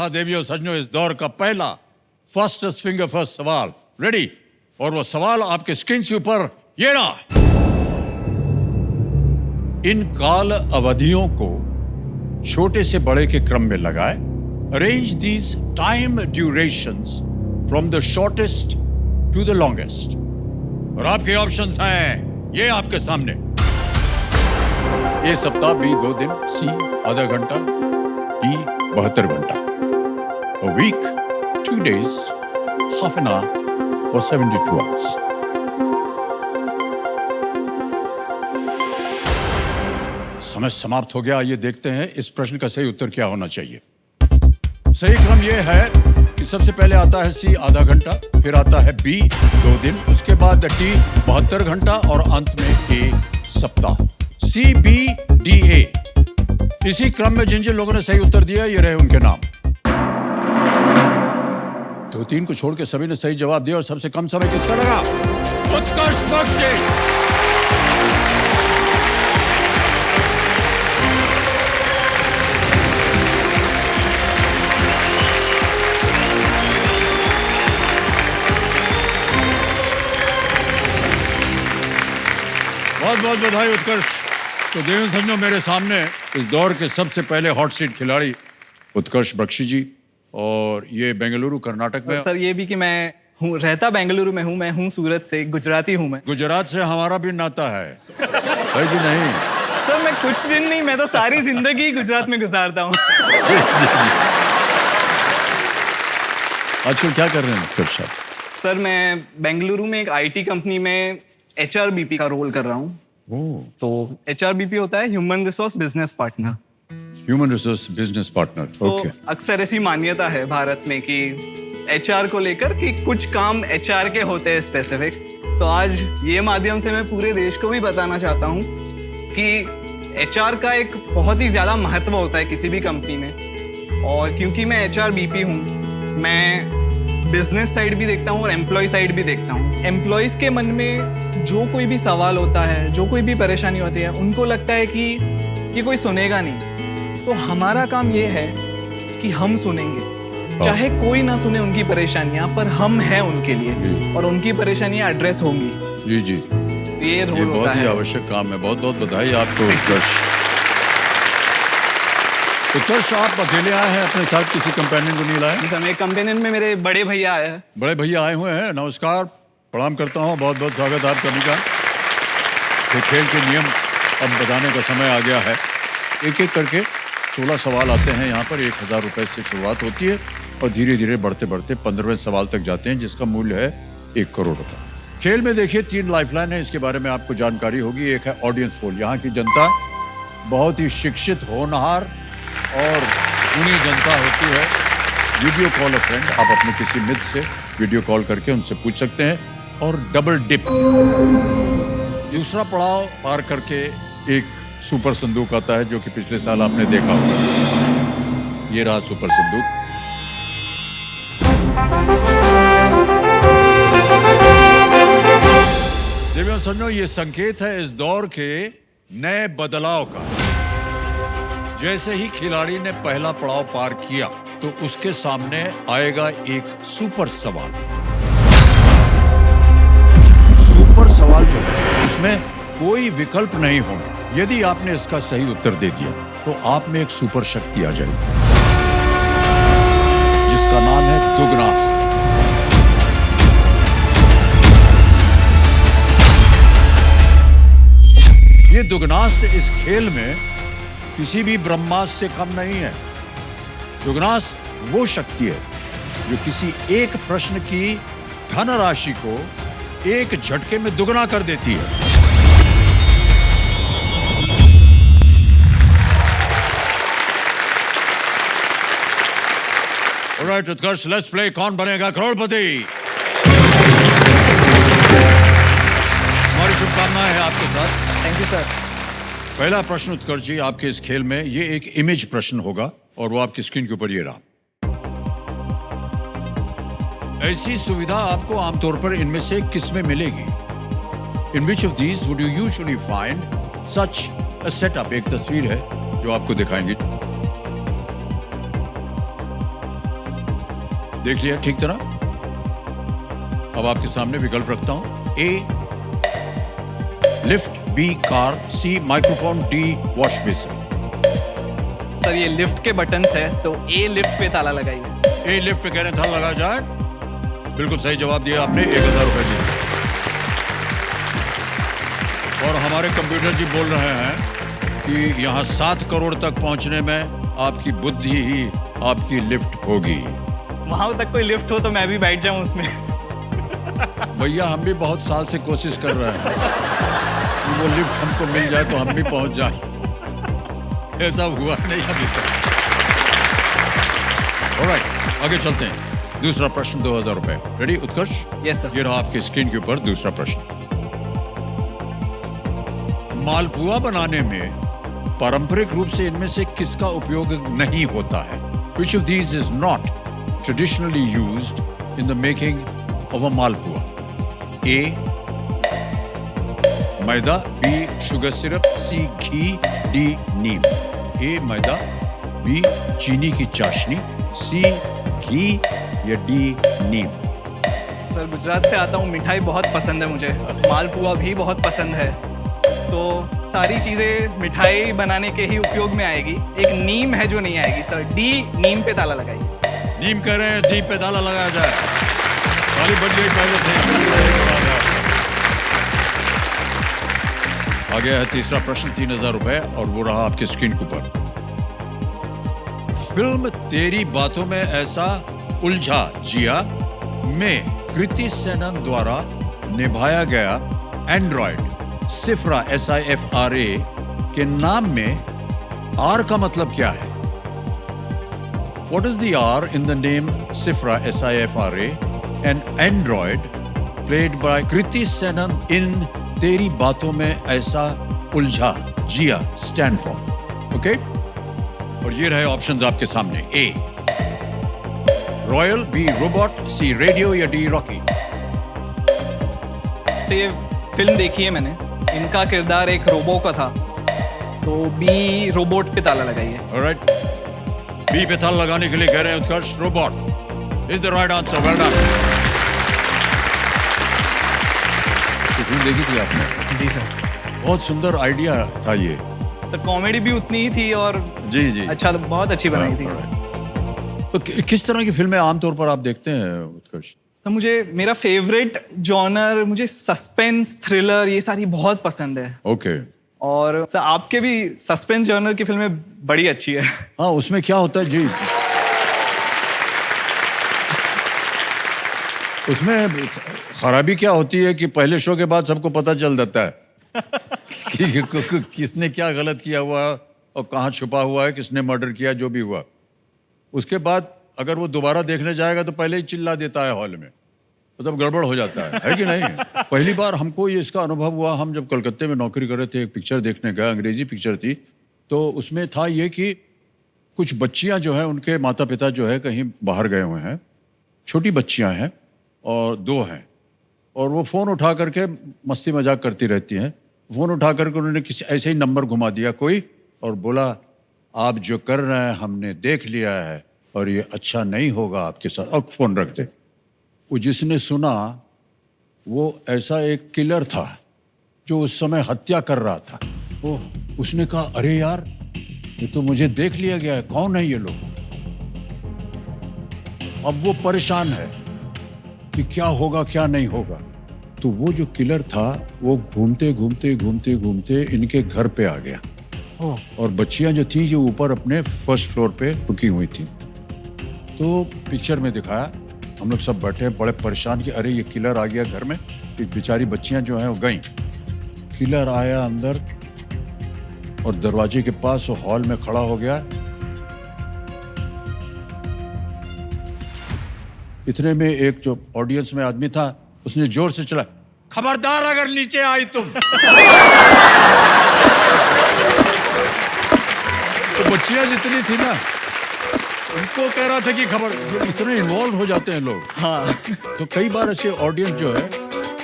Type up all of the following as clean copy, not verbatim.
हाँ देवियों सज्जनों, इस दौर का पहला फास्टेस्ट फिंगर फर्स्ट सवाल रेडी, और वो सवाल आपके स्क्रीन के ऊपर ये रहा। इन काल अवधियों को छोटे से बड़े के क्रम में लगाए। Arrange these time durations from the shortest to the longest. और आपके ऑप्शंस हैं ये आपके सामने। ए सप्ताह, बी 2 दिन, सी आधा घंटा, डी 72 घंटा। A week, 2 days, half an hour, or 72 hours. समय समाप्त हो गया। आइए देखते हैं इस प्रश्न का सही उत्तर क्या होना चाहिए। सही क्रम यह है कि सबसे पहले आता है सी आधा घंटा, फिर आता है बी 2 दिन, उसके बाद डी 72 घंटा और अंत में ए सप्ताह। सी बी डी ए, इसी क्रम में जिन जिन लोगों ने सही उत्तर दिया ये रहे उनके नाम। 2-3 को छोड़ के सभी ने सही जवाब दिया। और सबसे कम समय किसका लगा? उत्कर्ष बख्शी। बहुत बहुत बधाई उत्कर्ष। तो देवेंद्र सज्जनों, मेरे सामने इस दौर के सबसे पहले हॉट सीट खिलाड़ी उत्कर्ष बख्शी जी, और ये बेंगलुरु कर्नाटक में। सर ये भी कि मैं हूँ, रहता बेंगलुरु में हूँ, मैं हूँ सूरत से, गुजराती हूँ मैं। गुजरात से हमारा भी नाता है भाई जी। नहीं सर मैं कुछ दिन नहीं, मैं तो सारी जिंदगी गुजरात में गुजारता हूँ। आजकल क्या कर रहे हैं उत्कर्ष साहब? सर मैं बेंगलुरु में एक आईटी कंपनी में HRBP का रोल कर रहा हूँ। तो HRBP होता है human resource business partner. Human resource business partner. तो अक्सर ऐसी मान्यता है भारत में कि HR को लेकर कि कुछ काम HR के होते हैं स्पेसिफिक। तो आज ये माध्यम से मैं पूरे देश को भी बताना चाहता हूँ कि HR का एक बहुत ही ज्यादा महत्व होता है किसी भी कंपनी में। और क्योंकि मैं HRBP हूँ, मैं बिजनेस साइड भी देखता हूँ और एम्प्लॉय साइड भी देखता हूँ। एम्प्लॉयज के मन में जो कोई भी सवाल होता है, जो कोई भी परेशानी होती है, उनको लगता है कि ये कोई सुनेगा नहीं। तो हमारा काम ये है कि हम सुनेंगे, चाहे कोई ना सुने उनकी परेशानियां, पर हम हैं उनके लिए और उनकी परेशानियां एड्रेस होंगी। जी जी, ये रोल होता बहुत ही है। आवश्यक काम है। बहुत बहुत बधाई आपको उत्कर्ष। उत्कर्ष, आप अकेले आए हैं, अपने साथ किसी कंपेनियन को नहीं लाए? सर मेरे कंपेनियन में मेरे बड़े भैया आए हैं। बड़े भैया आए हुए हैं। नमस्कार, प्रणाम करता हूँ, बहुत बहुत स्वागत है आप सभी का। तो खेल के नियम अब बताने का समय आ गया है। एक एक करके 16 सवाल आते हैं यहाँ पर। 1000 रुपए से शुरुआत होती है और धीरे धीरे बढ़ते बढ़ते 15वें सवाल तक जाते हैं, जिसका मूल्य है 1 करोड़ रुपए। खेल में देखिए 3 लाइफलाइन है, इसके बारे में आपको जानकारी होगी। एक है ऑडियंस पोल। यहाँ की जनता बहुत ही शिक्षित, होनहार और गुणी जनता होती है। वीडियो कॉल अ फ्रेंड, आप अपने किसी मित्र से वीडियो कॉल करके उनसे पूछ सकते हैं। और डबल डिप, दूसरा पड़ाव पार करके एक सुपर संदूक आता है, जो कि पिछले साल आपने देखा होगा। ये रहा सुपर संदूक। देवियों सज्जनों, ये संकेत है इस दौर के नए बदलाव का। जैसे ही खिलाड़ी ने पहला पड़ाव पार किया तो उसके सामने आएगा एक सुपर सवाल। सुपर सवाल जो है उसमें कोई विकल्प नहीं होंगे। यदि आपने इसका सही उत्तर दे दिया तो आप में एक सुपर शक्ति आ जाएगी, जिसका नाम है दुगनास्त्र। ये दुगनास्त्र इस खेल में किसी भी ब्रह्मास्त्र से कम नहीं है। दुगनास्त्र वो शक्ति है जो किसी एक प्रश्न की धनराशि को एक झटके में दुगना कर देती है। ऑलराइट उत्कर्ष, लेट्स प्ले कौन बनेगा करोड़पति। हमारी शुभकामनाएं हैं आपके साथ। Thank you sir. पहला प्रश्न उत्कर्ष जी आपके इस खेल में, ये एक इमेज प्रश्न होगा और वो आपकी स्क्रीन के ऊपर ये रहा। ऐसी सुविधा आपको आमतौर पर इनमें से किस में मिलेगी? In which of these would you usually find such a setup? एक तस्वीर है जो आपको दिखाएंगे। देख लिया ठीक तरह? अब आपके सामने विकल्प रखता हूं। A lift, B car, C microphone, D wash basin. Sir ये लिफ्ट के बटन्स है तो ए लिफ्ट पे ताला लगाइए। ए लिफ्ट पे कह रहे हैं ताला लगाया जाए। बिल्कुल सही जवाब दिया आपने, 1000 रुपए दिए। और हमारे कंप्यूटर जी बोल रहे हैं कि यहाँ 7 करोड़ तक पहुंचने में आपकी बुद्धि ही आपकी लिफ्ट होगी। वहां तक कोई लिफ्ट हो तो मैं भी बैठ जाऊं उसमें। भैया हम भी बहुत साल से कोशिश कर रहे हैं कि वो लिफ्ट हमको मिल जाए तो हम भी पहुंच जाए। ऐसा हुआ नहीं अभी तक। ऑलराइट, आगे चलते हैं। दूसरा प्रश्न 2000 रुपए। रेडी उत्कर्ष? Yes sir. ये रहा आपके स्क्रीन के ऊपर दूसरा प्रश्न। मालपुआ बनाने में पारंपरिक रूप से इनमें से किसका उपयोग नहीं होता है? Which of these is not traditionally used in the making of a malpua? A maida, B sugar syrup, C ghee, D Neem. A maida, B चीनी की चाशनी, C घी या D नीम। सर गुजरात से आता हूँ, मिठाई बहुत पसंद है मुझे, मालपुआ भी बहुत पसंद है, तो सारी चीजें मिठाई बनाने के ही उपयोग में आएगी। एक नीम है जो नहीं आएगी सर। डी नीम पे ताला लगाइए। नीम कह रहे हैं, डी पे ताला लगाया जाए। ताली बज गई पहले से। आ गया है तीसरा प्रश्न, 3000 रुपए, और वो रहा आपके स्क्रीन के ऊपर। फिल्म तेरी बातों में ऐसा उलझा जिया में कृति सेनन द्वारा निभाया गया एंड्रॉयड सिफ्रा SIFRA के नाम में आर का मतलब क्या है? What is the R in the name Sifra SIFRA, an android played by Kriti Senon in तेरी बातों में ऐसा उलझा जिया stand for? Okay? और ये रहे ऑप्शंस आपके सामने। A royal, B robot, C radio या D रॉकी। तो ये फिल्म देखी है मैंने, इनका किरदार एक रोबो का था, तो बी रोबोट पे ताला लगाइए। ऑलराइट, बी पे ताला लगाने के लिए कह रहे हैं Utkarsh. Robot is the right answer. Well done. Film देखी थी आपने? जी सर। बहुत सुंदर आइडिया था ये। सर कॉमेडी भी उतनी ही थी और जी जी अच्छा, तो बहुत अच्छी बनाई थी। तो किस तरह की फिल्में आमतौर पर आप देखते हैं उत्कर्ष? सर मुझे, मेरा फेवरेट जॉनर, मुझे सस्पेंस थ्रिलर ये सारी बहुत पसंद है। ओके। और सर आपके भी सस्पेंस जॉनर की फिल्में बड़ी अच्छी है। हाँ, उसमें क्या होता है जी, उसमें खराबी क्या होती है कि पहले शो के बाद सबको पता चल जाता है कि किसने क्या गलत किया हुआ है और कहाँ छुपा हुआ है, किसने मर्डर किया, जो भी हुआ। उसके बाद अगर वो दोबारा देखने जाएगा तो पहले ही चिल्ला देता है हॉल में, मतलब गड़बड़ हो जाता है कि नहीं? पहली बार हमको ये इसका अनुभव हुआ, हम जब कलकत्ते में नौकरी कर रहे थे, एक पिक्चर देखने गए, अंग्रेजी पिक्चर थी, तो उसमें था ये कि कुछ बच्चियां जो हैं, उनके माता पिता जो है कहीं बाहर गए हुए हैं, छोटी बच्चियां हैं और 2 हैं, और वो फ़ोन उठा करके मस्ती मजाक करती रहती हैं। फ़ोन उठा करके उन्होंने किसी ऐसे ही नंबर घुमा दिया कोई, और बोला आप जो कर रहे हैं हमने देख लिया है और ये अच्छा नहीं होगा आपके साथ, और फ़ोन रख दे। वो जिसने सुना वो ऐसा एक किलर था जो उस समय हत्या कर रहा था। उसने कहा अरे यार, ये तो मुझे देख लिया गया है, कौन है ये लोग? अब वो परेशान है कि क्या होगा क्या नहीं होगा। तो वो जो किलर था वो घूमते घूमते घूमते घूमते इनके घर पे आ गया, और बच्चियां जो थी जो ऊपर अपने फर्स्ट फ्लोर पे रुकी हुई थी। तो पिक्चर में दिखाया, हम लोग सब बैठे बड़े परेशान कि अरे ये किलर आ गया घर में। कि बेचारी बच्चियां जो हैं वो गईं। किलर आया अंदर और दरवाजे के पास वो हॉल में खड़ा हो गया। इतने में एक जो ऑडियंस में आदमी था उसने जोर से चला, खबरदार अगर नीचे आई तुम। तो बच्चियां जितनी थी ना, उनको कह रहा था कि खबर, इतने इन्वॉल्व हो जाते हैं लोग। हाँ। तो कई बार ऐसे ऑडियंस जो है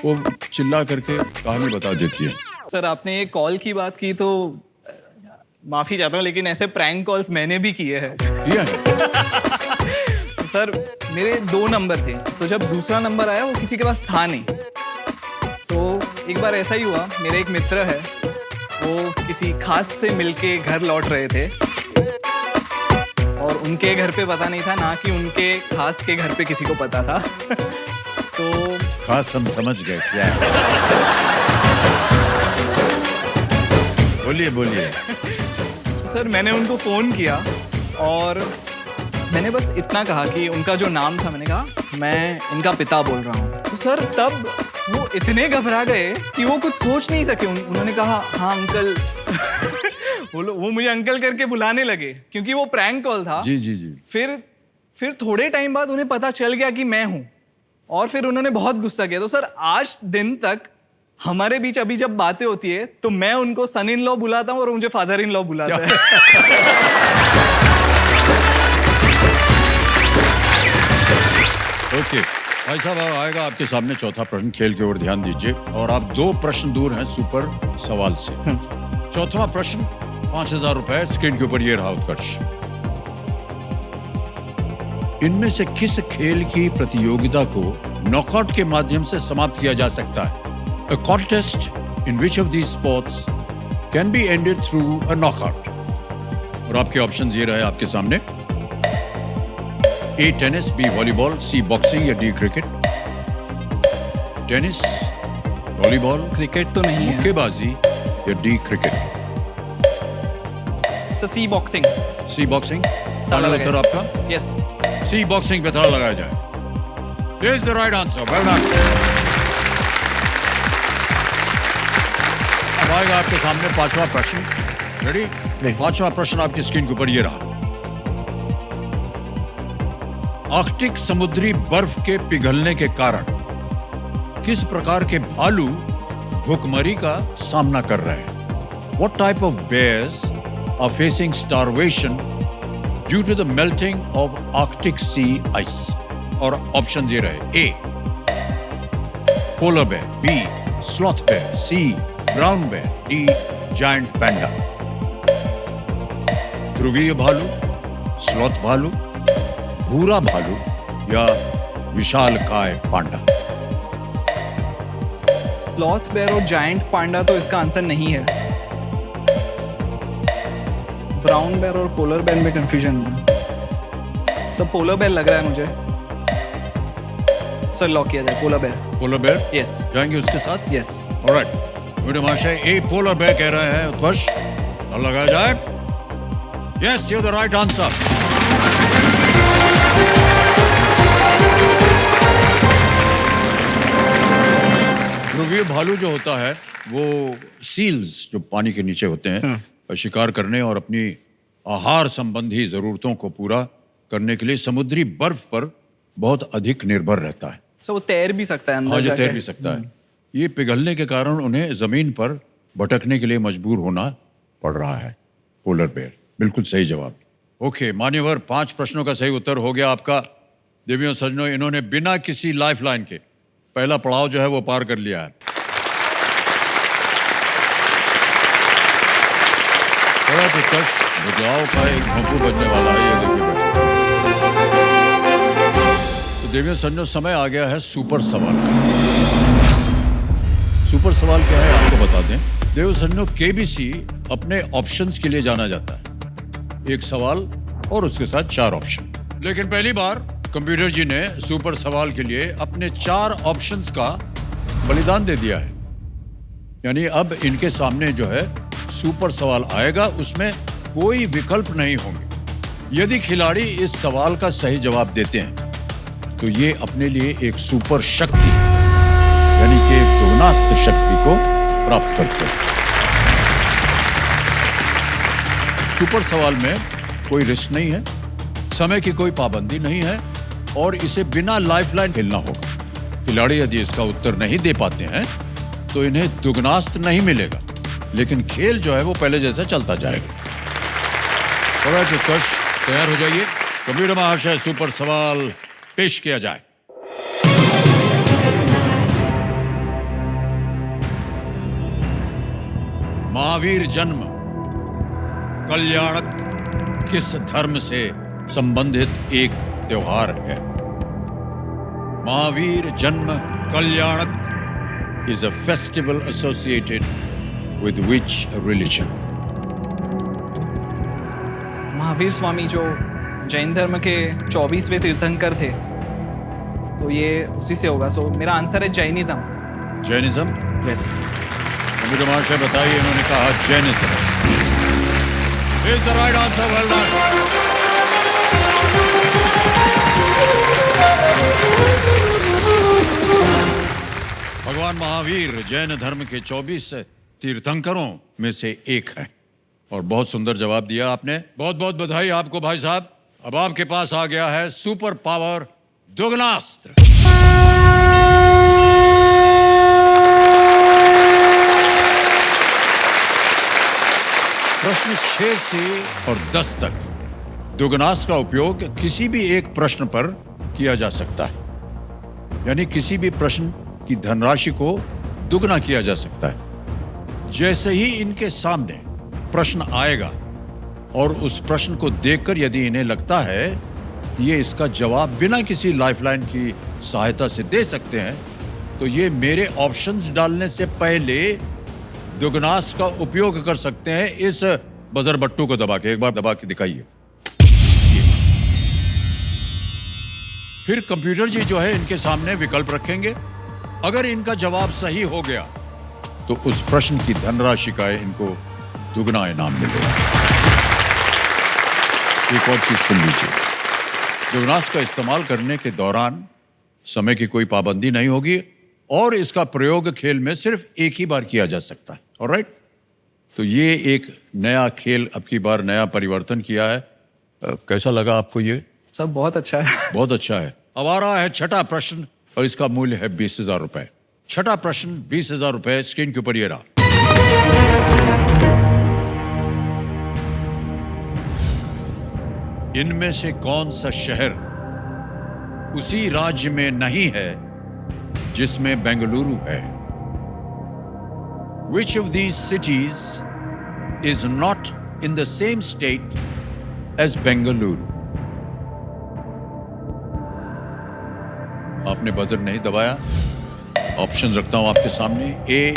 वो चिल्ला करके कहानी बता देती है। सर आपने ये कॉल की बात की तो माफी चाहता हूँ, लेकिन ऐसे प्रैंक कॉल्स मैंने भी किए हैं। किया है? सर मेरे 2 नंबर थे, तो जब दूसरा नंबर आया वो किसी के पास था नहीं। तो एक बार ऐसा ही हुआ, मेरे एक मित्र है, वो किसी खास से मिलके घर लौट रहे थे और उनके घर पे पता नहीं था, ना कि उनके खास के घर पे किसी को पता था। तो खास हम समझ गए क्या है। बोलिए बोलिए। सर मैंने उनको फ़ोन किया और मैंने बस इतना कहा कि उनका जो नाम था, मैंने कहा मैं इनका पिता बोल रहा हूँ। तो सर तब वो इतने घबरा गए कि वो कुछ सोच नहीं सके। उन्होंने कहा हाँ अंकल। वो मुझे अंकल करके बुलाने लगे क्योंकि वो प्रैंक कॉल था। जी जी जी। फिर थोड़े टाइम बाद उन्हें पता चल गया कि मैं हूँ और फिर उन्होंने बहुत गुस्सा किया। तो सर आज दिन तक हमारे बीच अभी जब बातें होती है तो मैं उनको सन इन लॉ बुलाता हूँ और मुझे फादर इन लॉ बुलाता है। ओके भाई साहब, अब आएगा आपके सामने चौथा प्रश्न। खेल की ओर ध्यान दीजिए और आप 2 प्रश्न दूर हैं सुपर सवाल से। चौथा प्रश्न 5,000 रुपए स्क्रीन के ऊपर ये रहा उत्कर्ष। इनमें से किस खेल की प्रतियोगिता को नॉकआउट के माध्यम से समाप्त किया जा सकता है? A contest in which of these sports can be ended through a knockout? और आपके ऑप्शंस ये रहे आपके सामने। A tennis, B volleyball, C boxing या D cricket. Tennis, volleyball, cricket तो नहीं है। मुक्केबाजी या D क्रिकेट। सर सी बॉक्सिंग। C बॉक्सिंग फाइनल उत्तर आपका? यस। C बॉक्सिंग पे ताला लगाया जाए। This is the right answer. Well done. अब आएगा आपके सामने 5वां प्रश्न। रेडी? 5वां प्रश्न आपकी स्क्रीन के ऊपर ये रहा। आर्कटिक समुद्री बर्फ के पिघलने के कारण किस प्रकार के भालू भूखमरी का सामना कर रहे हैं? What type of bears are facing starvation due to the melting of Arctic sea ice? और ऑप्शन ये रहे। A polar bear, B sloth bear, C brown bear, D giant panda। ध्रुवीय भालू, स्लॉथ भालू, भूरा भालू या विशालकाय पांडा। स्लॉथ बेयर और जायंट पांडा तो इसका आंसर नहीं है। ब्राउन बेयर और पोलर बेयर में कंफ्यूजन है। सब पोलर बेयर लग रहा है मुझे। सर लॉक किया जाए polar bear. Polar bear? Yes. जाएंगे उसके साथ? यस। ऑलराइट, मेरे महाशय ए पोलर बेयर कह रहे हैं उत्कर्ष। और लगाया जाए। Yes, you the right answer. ध्रुवीय भालू जो होता है वो सील्स जो पानी के नीचे होते हैं शिकार करने और अपनी आहार संबंधी जरूरतों को पूरा करने के लिए समुद्री बर्फ पर बहुत अधिक निर्भर रहता है। सर वो तैर भी सकता है अंदर हाँ, जाके। तैर भी सकता है। ये पिघलने के कारण उन्हें जमीन पर भटकने के लिए मजबूर होना पड़ रहा है। पोलर बेयर बिल्कुल सही जवाब। ओके मान्यवर, 5 प्रश्नों का सही उत्तर हो गया आपका। देवियों सज्जनों, इन्होंने बिना किसी लाइफलाइन के पहला पड़ाव जो है वो पार कर लिया है। थोड़ा उत्कर्ष बदलाव का एक भोंपू बजने वाला है, ये देखिए बेटा। तो देवियों सज्जनों, समय आ गया है सुपर सवाल का। सुपर सवाल क्या है आपको बता दें। देवियों सज्जनों, केबीसी अपने ऑप्शंस के लिए जाना जाता है। एक सवाल और उसके साथ 4 ऑप्शन। लेकिन पहली बार कंप्यूटर जी ने सुपर सवाल के लिए अपने 4 ऑप्शंस का बलिदान दे दिया है। यानी अब इनके सामने जो है सुपर सवाल आएगा, उसमें कोई विकल्प नहीं होंगे। यदि खिलाड़ी इस सवाल का सही जवाब देते हैं तो ये अपने लिए एक सुपर शक्ति यानी कि एक दोगुनास्त्र शक्ति को प्राप्त करते हैं। सुपर सवाल में कोई रिस्क नहीं है, समय की कोई पाबंदी नहीं है और इसे बिना लाइफलाइन खेलना होगा। खिलाड़ी यदि इसका उत्तर नहीं दे पाते हैं तो इन्हें दुगनास्त्र नहीं मिलेगा, लेकिन खेल जो है वो पहले जैसा चलता जाएगा। थोड़ा उत्कर्ष तैयार हो जाइए। कंप्यूटर महाशय, सुपर सवाल पेश किया जाए। महावीर जन्म कल्याणक किस धर्म से संबंधित एक त्योहार है। महावीर जन्म कल्याणक is a festival associated with which religion? Mahavir Swami जो जैन धर्म के 24वें तीर्थंकर थे, तो ये उसी से होगा। सो मेरा आंसर है जैनिज्म। जैनिज्म? यस। मुझे महाशय बताइए, इन्होंने कहा Jainism. Is the right answer, well done. भगवान महावीर जैन धर्म के 24 तीर्थंकरों में से एक है। और बहुत सुंदर जवाब दिया आपने, बहुत बहुत बधाई आपको भाई साहब। अब आपके पास आ गया है सुपर पावर दुगनास्त्र। प्रश्न 6 से और 10 तक दुगनास्त्र का उपयोग किसी भी एक प्रश्न पर किया जा सकता है, यानी किसी भी प्रश्न की धनराशि को दुगना किया जा सकता है। जैसे ही इनके सामने प्रश्न आएगा और उस प्रश्न को देखकर यदि इन्हें लगता है कि ये इसका जवाब बिना किसी लाइफलाइन की सहायता से दे सकते हैं, तो ये मेरे ऑप्शंस डालने से पहले दुगनास्त्र का उपयोग कर सकते हैं। इस बजर बट्टू को दबा के, एक बार दबा के दिखाइए। फिर कंप्यूटर जी जो है इनके सामने विकल्प रखेंगे। अगर इनका जवाब सही हो गया तो उस प्रश्न की धनराशि का इनको दुगना इनाम मिलेगा। एक और चीज सुन लीजिए, दुगनास्त्र का इस्तेमाल करने के दौरान समय की कोई पाबंदी नहीं होगी और इसका प्रयोग खेल में सिर्फ एक ही बार किया जा सकता है। ऑलराइट, तो ये एक नया खेल अब की बार नया परिवर्तन किया है। कैसा लगा आपको ये? सब बहुत अच्छा है। बहुत अच्छा है। अब आ रहा है छठा प्रश्न और इसका मूल्य है 20,000 रुपए। छठा प्रश्न 20,000 रुपए, स्क्रीन के ऊपर ये रहा। इनमें से कौन सा शहर उसी राज्य में नहीं है जिसमें बेंगलुरु है? Which of these cities is not in the same state as Bengaluru? आपने बजर नहीं दबाया। ऑप्शन रखता हूं आपके सामने। ए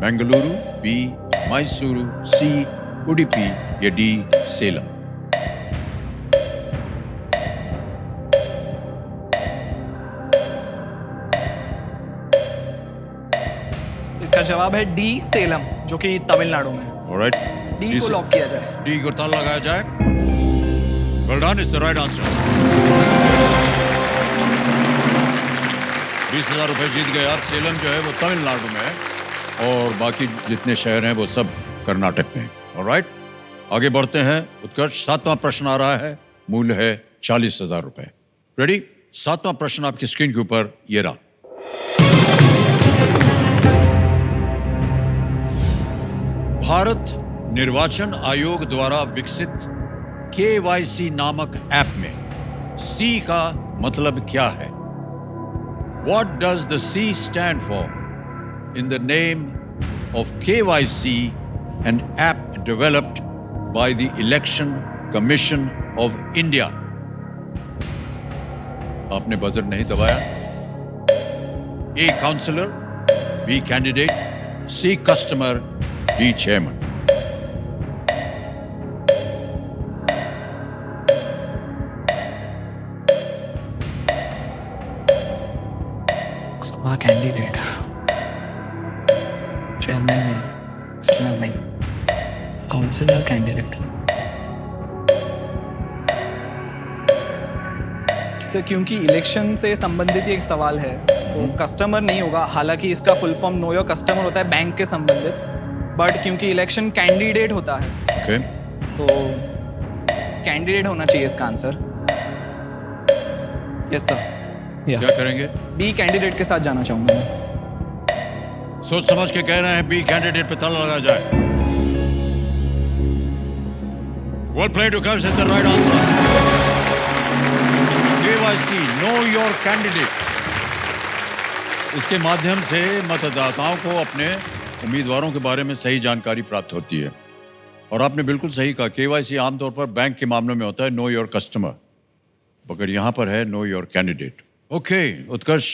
बेंगलुरु, बी मैसूरू, सी उडुपी या डी सेलम। इसका जवाब है डी सेलम, जो कि तमिलनाडु में है। ऑलराइट, डी को लॉक किया जाए। डी को ताला लगाया जाए। Well done, is the right answer. 20,000 रुपए जीत गए आप। सेलम जो है वो तमिलनाडु में है और बाकी जितने शहर हैं वो सब कर्नाटक में हैं। ऑलराइट, आगे बढ़ते हैं। उत्कर्ष, 7वां प्रश्न आ रहा है, मूल्य है 40,000 रुपए। रेडी? 7वां प्रश्न आपकी स्क्रीन के ऊपर ये रहा। भारत निर्वाचन आयोग द्वारा विकसित KYC नामक ऐप में सी का मतलब क्या है? What does the C stand for in the name of KYC, an app developed by the Election Commission of India? आपने बजर नहीं दबाया। A counselor, B candidate, C customer, D chairman. Candidate, chairman नहीं, scanner नहीं, councillor candidate. क्योंकि election से संबंधित एक सवाल है, तो कस्टमर नहीं होगा। हालांकि इसका full form know your customer होता है बैंक के संबंधित, बट क्योंकि इलेक्शन कैंडिडेट होता है, Okay. तो कैंडिडेट होना चाहिए इसका आंसर। Yes sir. क्या करेंगे? बी कैंडिडेट के साथ जाना चाहूंगा मैं। सोच समझ के कह रहे हैं बी कैंडिडेट पे ताला लगाया जाए। Well played, Utkarsh, is the right answer. KYC, know your candidate. इसके माध्यम से मतदाताओं को अपने उम्मीदवारों के बारे में सही जानकारी प्राप्त होती है। और आपने बिल्कुल सही कहा, KYC आमतौर पर बैंक के मामलों में होता है नो योर कस्टमर। मगर यहाँ पर है नो योर कैंडिडेट। ओके उत्कर्ष,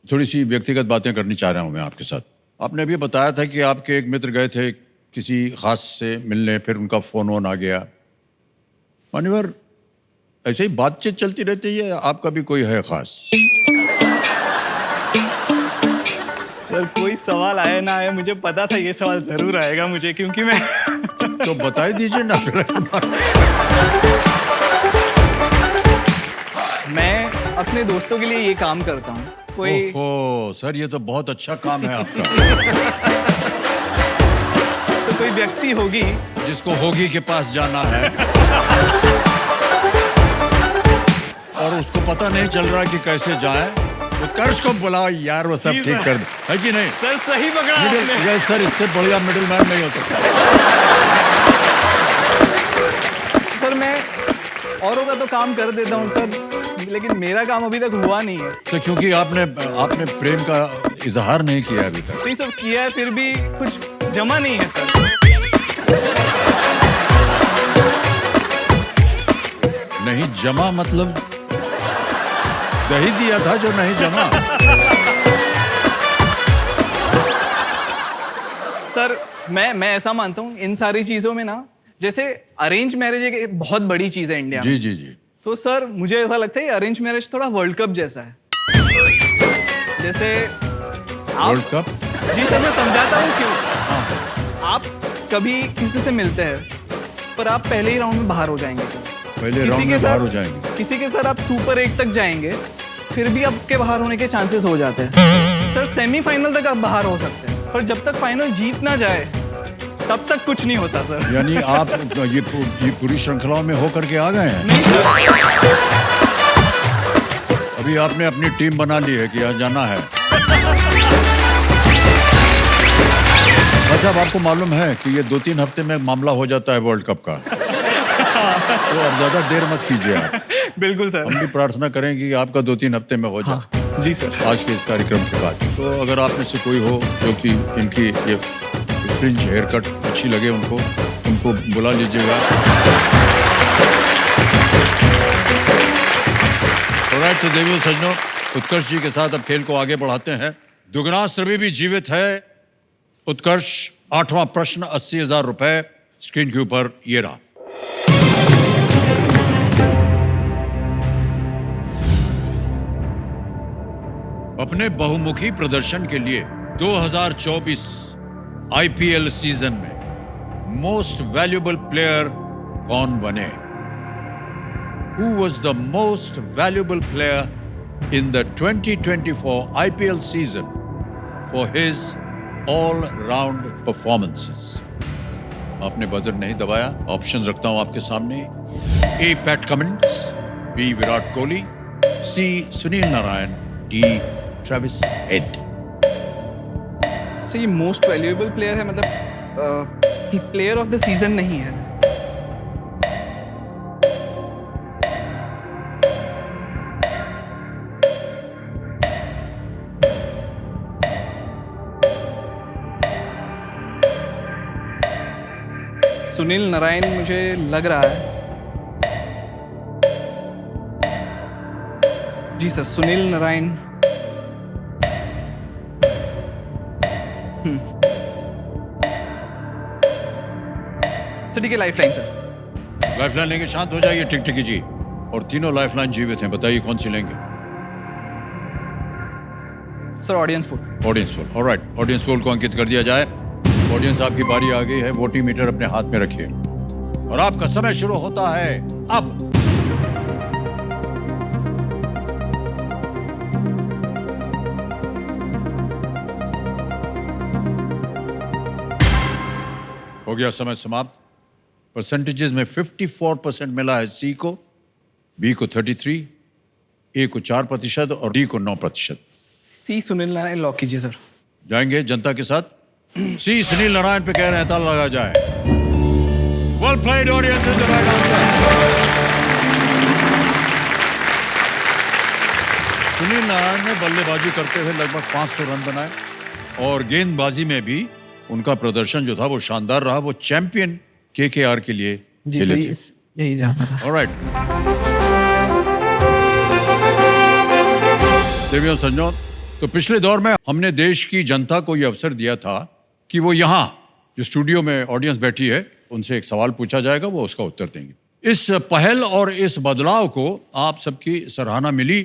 थोड़ी सी व्यक्तिगत बातें करनी चाह रहा हूँ मैं आपके साथ। आपने अभी बताया था कि आपके एक मित्र गए थे किसी खास से मिलने, फिर उनका फोन वोन आ गया। मान्यवर, ऐसे ही बातचीत चलती रहती है, आपका भी कोई है खास? सर कोई सवाल आया ना आया, मुझे पता था ये सवाल जरूर आएगा मुझे, क्योंकि मैं तो बता ही दीजिए ना फिर। मैं अपने दोस्तों के लिए ये काम करता हूँ। कोई ओहो सर, ये तो बहुत अच्छा काम है आपका। तो कोई व्यक्ति होगी जिसको होगी के पास जाना है और उसको पता नहीं चल रहा कि कैसे जाए, उत्कर्ष को बुलाओ यार, वो सब ठीक कर दे, है कि नहीं? सर सही पकड़ा आपने। सर इससे बढ़िया मिडिल मैन नहीं हो सकता। सर मैं औरों का तो काम कर देता हूँ सर, लेकिन मेरा काम अभी तक हुआ नहीं है। तो क्योंकि आपने प्रेम का इजहार नहीं किया अभी तक। तो ये सब किया है, फिर भी कुछ जमा नहीं है सर। नहीं जमा मतलब दही दिया था जो नहीं जमा। सर मैं ऐसा मानता हूँ इन सारी चीजों में ना, जैसे अरेंज मैरिज एक बहुत बड़ी चीज है इंडिया में। जी जी जी। तो सर मुझे ऐसा लगता है अरेंज मैरिज थोड़ा वर्ल्ड कप जैसा है। जैसे वर्ल्ड कप? जी सर, मैं समझाता हूँ क्यों। आप कभी किसी से मिलते हैं पर आप पहले ही राउंड में बाहर हो जाएंगे। पहले राउंड में बाहर हो जाएंगे। किसी के साथ आप सुपर 8 तक जाएंगे, फिर भी आपके बाहर होने के चांसेस हो जाते हैं। सर सेमीफाइनल तक आप बाहर हो सकते हैं, पर जब तक फाइनल जीत ना जाए तब तक कुछ नहीं होता सर। यानी आप ये पूरी श्रृंखलाओं में होकर के आ गए हैं? नहीं सर। अभी आपने अपनी टीम बना ली है कि यहाँ जाना है। अच्छा, आपको मालूम है कि ये 2-3 हफ्ते में मामला हो जाता है वर्ल्ड कप का। तो अब ज्यादा देर मत कीजिए आप। बिल्कुल सर। हम भी प्रार्थना करेंगे कि आपका 2-3 हफ्ते में हो जाए। हाँ, जी सर। आज के इस कार्यक्रम के बाद तो अगर आप में से कोई हो जो कि इनकी ये फ्रिंज हेयर कट अच्छी लगे उनको बुला लीजिएगा। ऑलराइट, तो देवियों सज्जनों, उत्कर्ष जी के साथ अब खेल को आगे बढ़ाते हैं। दुगनास रवि भी जीवित है। उत्कर्ष, 8वां प्रश्न, 80,000 रुपए स्क्रीन के ऊपर ये रहा। अपने बहुमुखी प्रदर्शन के लिए 2024 आईपीएल सीजन में मोस्ट वैल्यूएबल प्लेयर कौन बने? Who was the most valuable player in the 2024 IPL season for his all-round performances? आपने बजर नहीं दबाया। ऑप्शन रखता हूं आपके सामने। A Pat Cummins, B Virat Kohli, C Sunil Narine, D Travis Head. सही मोस्ट वैल्यूएबल प्लेयर है, मतलब प्लेयर ऑफ द सीजन नहीं है। सुनील नारायण मुझे लग रहा है। जी सर, सुनील नारायण। सर ठीक है, लाइफलाइन सर। लाइफलाइन लेंगे? शांत हो जाइए टिकटिकी जी। और तीनों लाइफलाइन जीवित हैं, बताइए कौन सी लेंगे? Sir audience poll. Audience poll, alright, audience poll को अंकित कर दिया जाए। ऑडियंस, आपकी बारी आ गई है। वोटिंग मीटर अपने हाथ में रखिए और आपका समय शुरू होता है अब। हो गया समय समाप्त। परसेंटेजेस में 54% मिला है सी को, बी को 33, ए को 4% और डी को 9%। सी सुनील नारायण लॉक कीजिए सर। जाएंगे जनता के साथ। सी सुनील नारायण पे कह रहे हैं, ताला लगा जाए। Well played audience, is the right answer. Sunil Narayan ने बल्लेबाजी करते हुए लगभग 500 रन बनाए और गेंदबाजी में भी उनका प्रदर्शन जो था वो शानदार रहा। वो चैंपियन केकेआर के लिए जी खेले सर, थे। यही जानना था। ऑलराइट। देवियों सज्जनों, तो पिछले दौर में हमने देश की जनता को यह अवसर दिया था कि वो यहाँ जो स्टूडियो में ऑडियंस बैठी है उनसे एक सवाल पूछा जाएगा, वो उसका उत्तर देंगे। इस पहल और इस बदलाव को आप सबकी सराहना मिली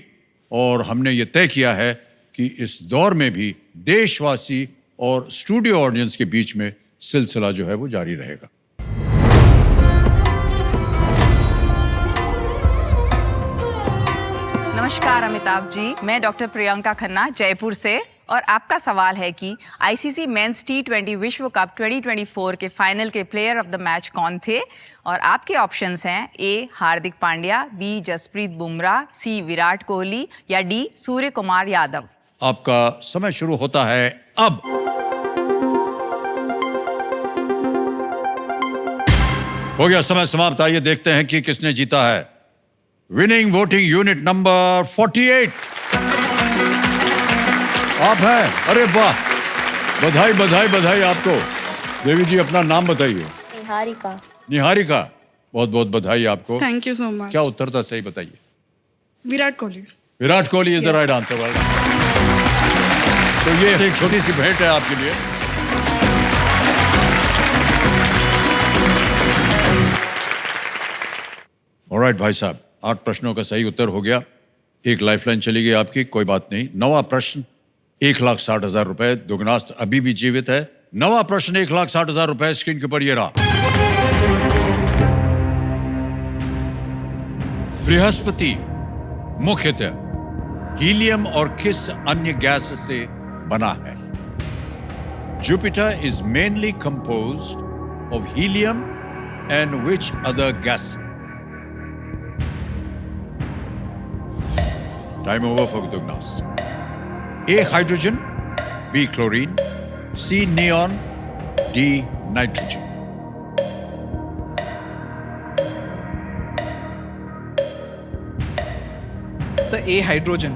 और हमने ये तय किया है कि इस दौर में भी देशवासी और स्टूडियो ऑडियंस के बीच में सिलसिला जो है वो जारी रहेगा। नमस्कार अमिताभ जी, मैं डॉक्टर प्रियंका खन्ना जयपुर से और आपका सवाल है कि आईसीसी मेंस टी20 विश्व कप 2024 के फाइनल के प्लेयर ऑफ द मैच कौन थे? और आपके ऑप्शंस हैं ए हार्दिक पांड्या, बी जसप्रीत बुमराह, सी विराट कोहली या डी सूर्य कुमार यादव। आपका समय शुरू होता है अब। हो गया समय समाप्त। आइए देखते हैं कि किसने जीता है। विनिंग वोटिंग यूनिट नंबर 48 आप हैं। अरे वाह, बधाई बधाई बधाई आपको। देवी जी अपना नाम बताइए। निहारिका। निहारिका, बहुत बहुत बधाई आपको। Thank you so much. क्या उत्तर था सही बताइए। Virat Kohli. Virat Kohli is the right answer. तो ये एक छोटी सी भेंट है आपके लिए। ऑलराइट भाई साहब, 8 प्रश्नों का सही उत्तर हो गया। एक लाइफलाइन चली गई आपकी, कोई बात नहीं। 9वां प्रश्न 1,60,000 रुपए। दुगनास्त अभी भी जीवित है। 9वां प्रश्न 1,60,000 रुपए स्क्रीन के ऊपर ये रहा। बृहस्पति मुख्यतः हीलियम और किस अन्य गैस से बना है? Jupiter is mainly composed of helium and which other gas? Time over for Dugnas. A hydrogen, B chlorine, C neon, D nitrogen. Sir A hydrogen.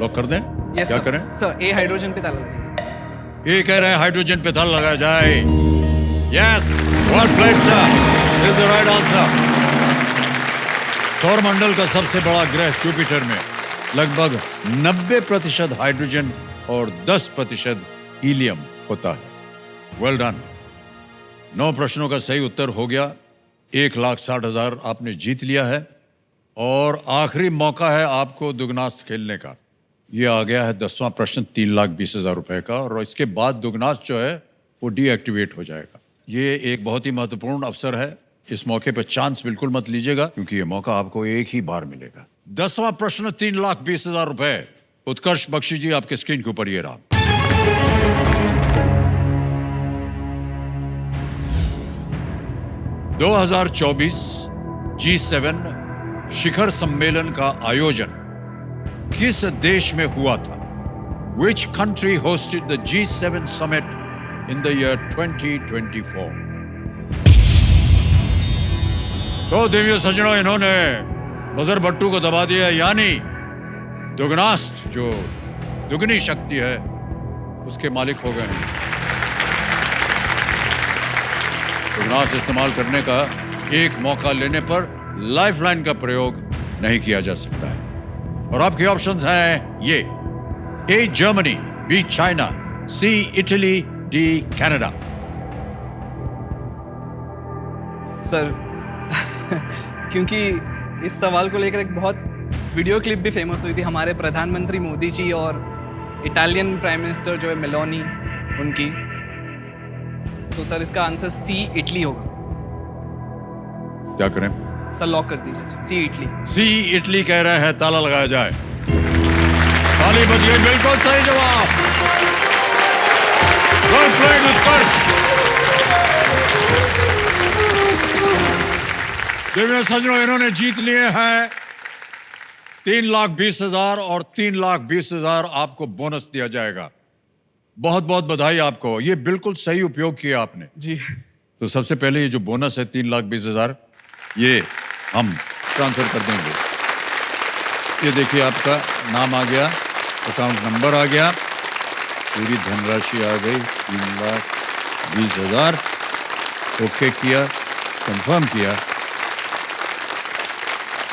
Lock कर दें? यस क्या करें? सर ए हाइड्रोजन पे ताला लगाएंगे। ये कह रहे हैं हाइड्रोजन पे ताला लगाया जाए। Yes, well played sir. This is the right answer. सौरमंडल का सबसे बड़ा ग्रह जुपिटर में लगभग 90% हाइड्रोजन और 10% हीलियम होता है। Well done. 9 प्रश्नों का सही उत्तर हो गया। 1,60,000 आपने जीत लिया है और आखिरी मौका है आपको दुगनास्त खेलने का। ये आ गया है 10वां प्रश्न 3,20,000 रुपए का और इसके बाद दुगनास्त जो है वो डीएक्टिवेट हो जाएगा। ये एक बहुत ही महत्वपूर्ण अवसर है। इस मौके पर चांस बिल्कुल मत लीजिएगा क्योंकि ये मौका आपको एक ही बार मिलेगा। 10वां प्रश्न 3,20,000 रुपए। उत्कर्ष बख्शी जी आपके स्क्रीन के ऊपर ये रहा। (2024) G7 शिखर सम्मेलन का आयोजन किस देश में हुआ था? Which country hosted the G7 summit in the year 2024? तो देवियों सज्जनों, इन्होंने बजर बट्टू को दबा दिया, यानी दुगनास्त जो दुगनी शक्ति है उसके मालिक हो गए हैं। दुगनास्त इस्तेमाल करने का एक मौका लेने पर लाइफलाइन का प्रयोग नहीं किया जा सकता है। और आपके ऑप्शंस हैं ये। A Germany, B China, C Italy, D Canada. Sir क्योंकि इस सवाल को लेकर एक बहुत वीडियो क्लिप भी फेमस हुई थी हमारे प्रधानमंत्री मोदी जी और इटालियन प्राइम मिनिस्टर जो है मेलोनी उनकी, तो सर इसका आंसर सी इटली होगा। क्या करें? सर लॉक कर दीजिए सर, सी इटली। सी इटली कह रहे हैं, ताला लगाया जाए। ताली बजिए, बिल्कुल सही जवाब। Well played, उत्कर्ष। देवियों सज्जनों, इन्होंने जीत लिए हैं 3,20,000 और 3,20,000 आपको बोनस दिया जाएगा। बहुत बहुत बधाई आपको। ये बिल्कुल सही उपयोग किया आपने जी। तो सबसे पहले ये जो बोनस है 3,20,000 ये हम ट्रांसफर कर देंगे। ये देखिए आपका नाम आ गया, अकाउंट नंबर आ गया, पूरी धनराशि आ गई 3,20,000। ओके किया, कंफर्म किया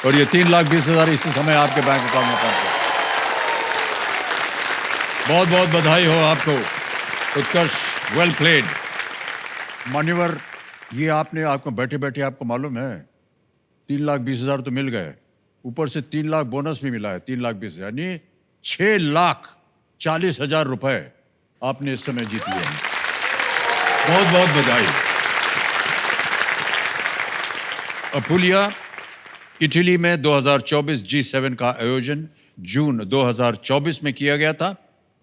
और ये 3,20,000 इसी समय आपके बैंक अकाउंट में पहुंच गया। बहुत बहुत बधाई हो आपको उत्कर्ष, वेल प्लेड। मान्यवर, ये आपने आपको बैठे बैठे आपको मालूम है 3,20,000 तो मिल गए, ऊपर से 3 लाख बोनस भी मिला है, 3,20,000 यानी 6,40,000 रुपए आपने इस समय जीत लिए। बहुत बहुत बधाई। अपुलिया, इटली में 2024 G7 का आयोजन जून 2024 में किया गया था।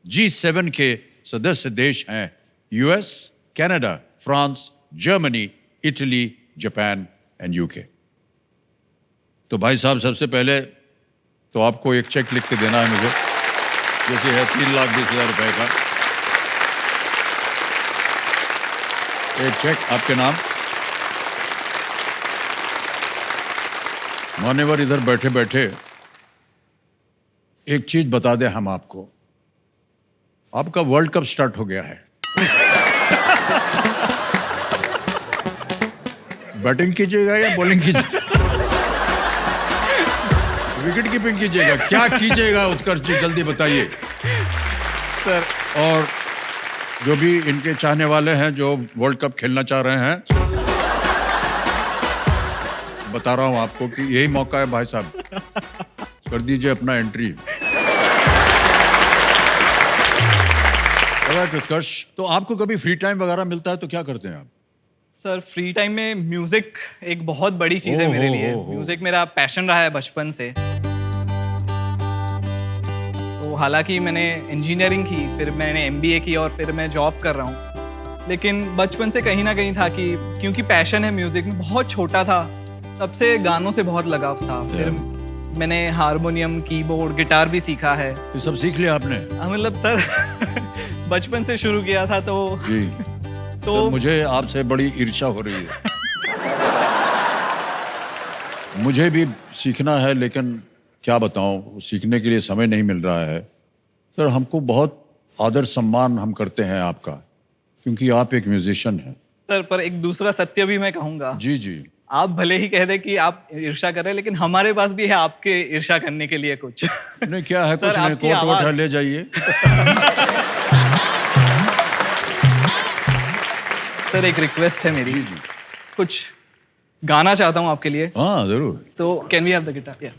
G7 के सदस्य देश हैं US, Canada, France, Germany, Italy, Japan and UK. तो भाई साहब, सबसे पहले तो आपको एक चेक लिख के देना है मुझे, जो कि है 3,20,000 रुपए का एक चेक आपके नाम। मान्यवर, इधर बैठे बैठे एक चीज बता दें हम आपको, आपका वर्ल्ड कप स्टार्ट हो गया है। बैटिंग कीजिएगा या बॉलिंग कीजिएगा? विकेट कीपिंग कीजिएगा? क्या कीजिएगा उत्कर्ष जी, जल्दी बताइए सर। और जो भी इनके चाहने वाले हैं जो वर्ल्ड कप खेलना चाह रहे हैं, बता रहा हूं आपको कि यही मौका है भाई साहब, कर दीजिए अपना एंट्री। उत्कर्ष, तो आपको कभी फ्री टाइम वगैरह मिलता है तो क्या करते हैं आप? सर, फ्री टाइम में म्यूजिक एक बहुत बड़ी चीज है मेरे लिए। म्यूजिक मेरा पैशन रहा है बचपन से। तो हालांकि मैंने इंजीनियरिंग की, फिर मैंने एमबीए की और फिर मैं जॉब कर रहा हूँ, लेकिन बचपन से कहीं ना कहीं था कि क्योंकि पैशन है म्यूजिक में, बहुत छोटा था तब से गानों से बहुत लगाव था। फिर मैंने हारमोनियम, कीबोर्ड, गिटार भी सीखा है। ये सब सीख लिया आपने? मतलब सर बचपन से शुरू किया था तो जी। तो सर, मुझे आपसे बड़ी ईर्ष्या हो रही है। मुझे भी सीखना है, लेकिन क्या बताऊं, सीखने के लिए समय नहीं मिल रहा है। सर, हमको बहुत आदर सम्मान हम करते हैं आपका, क्योंकि आप एक म्यूजिशियन हैं। सर, पर एक दूसरा सत्य भी मैं कहूंगा। जी जी। आप भले ही कह दे कि आप ईर्ष्या कर रहे हैं, लेकिन हमारे पास भी है आपके ईर्ष्या करने के लिए कुछ। नहीं, क्या है? सर, कुछ नहीं, कोट वोट है, ले जाइए। सर, एक रिक्वेस्ट है मेरी। जी जी। कुछ गाना चाहता हूँ आपके लिए। हाँ जरूर। तो can we have the guitar? या